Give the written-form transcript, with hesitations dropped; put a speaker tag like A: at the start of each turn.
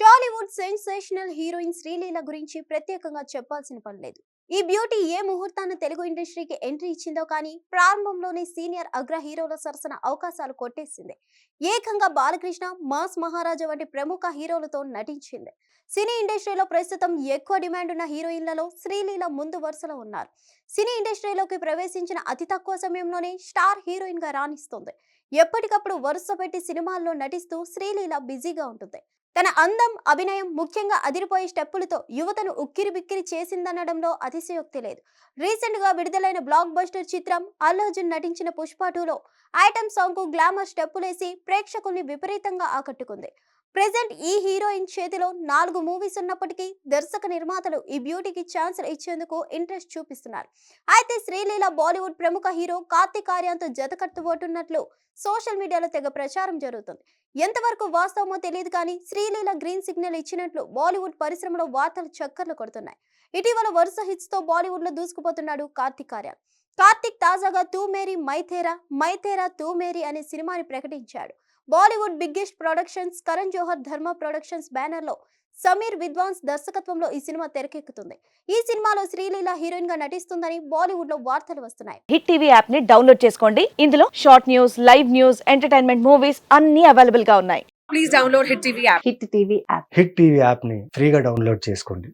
A: Tollywood sensational heroine Sreeleela గురించి ప్రత్యేకంగా చెప్పాల్సిన పని లేదు. ఈ బ్యూటీ ఏ ముహూర్తాన తెలుగు ఇండస్ట్రీకి ఎంట్రీ ఇచ్చిందో కానీ ప్రారంభంలోనే సీనియర్ అగ్ర హీరోల సరసన అవకాశాలు కొట్టేసింది. ఏకంగా బాలకృష్ణ, మాస్ మహారాజా వంటి ప్రముఖ హీరోలతో నటించింది. సినీ ఇండస్ట్రీలో ప్రస్తుతం ఎక్కువ డిమాండ్ ఉన్న హీరోయిన్లలో శ్రీలీల ముందు వరుసలో ఉన్నారు. సినీ ఇండస్ట్రీలోకి ప్రవేశించిన అతి తక్కువ సమయంలోనే స్టార్ హీరోయిన్ గా రాణిస్తుంది. ఎప్పటికప్పుడు వరుస పెట్టి సినిమాల్లో నటిస్తూ శ్రీలీల బిజీగా ఉంటుంది. తన అందం, అభినయం, ముఖ్యంగా అదిరిపోయే స్టెప్పులతో యువతను ఉక్కిరిబిక్కిరి చేసిందనడంలో అతిశయోక్తి లేదు. రీసెంట్ గా విడుదలైన బ్లాక్ బస్టర్ చిత్రం అల్లు అర్జున్ నటించిన పుష్ప 2లో ఐటమ్ సాంగ్ కు గ్లామర్ స్టెప్పులేసి ప్రేక్షకుల్ని విపరీతంగా ఆకట్టుకుంది. ప్రెజెంట్ ఈ హీరోయిన్ చేతిలో 4 మూవీస్ ఉన్నప్పటికీ దర్శక నిర్మాతలు ఈ బ్యూటీకి ఛాన్స్ ఇచ్చేందుకు ఇంట్రెస్ట్ చూపిస్తున్నారు. అయితే శ్రీలీల బాలీవుడ్ ప్రముఖ హీరో కార్తిక్ ఆర్యన్తో జతకట్టబోతున్నట్లు సోషల్ మీడియాలో తెగ ప్రచారం జరుగుతుంది. ఎంతవరకు వాస్తవమో తెలియదు కానీ శ్రీలీల గ్రీన్ సిగ్నల్ ఇచ్చినట్లు బాలీవుడ్ పరిశ్రమలో వార్తలు చక్కర్లు కొడుతున్నాయి. ఇటీవల వరుస హిట్స్ తో బాలీవుడ్ లో దూసుకుపోతున్నాడు కార్తిక్ ఆర్యన్. కార్తిక్ తాజాగా తూ మేరీ మైథేరా, మైథేరా తూ మేరీ అనే సినిమాని ప్రకటించాడు. బాలీవుడ్ బిగ్గెస్ట్ ప్రొడక్షన్స్ కరణ్ జోహర్ ధర్మ ప్రొడక్షన్స్ బ్యానర్ లో సమీర్ విద్వాన్స్ దర్శకత్వంలో ఈ సినిమా తెరకెక్కుతుంది. ఈ సినిమాలో శ్రీలీల హీరోయిన్ గా నటిస్తుందని బాలీవుడ్ లో వార్తలు వస్తున్నాయి.
B: హిట్ టీవీ యాప్ ని డౌన్లోడ్ చేసుకోండి. ఇందులో short news, live news, entertainment movies అన్ని అవైలబుల్ గా ఉన్నాయి.
C: Please download Hit TV app.
B: Hit TV app.
D: Hit TV యాప్ని ఫ్రీగా డౌన్లోడ్ చేసుకోండి.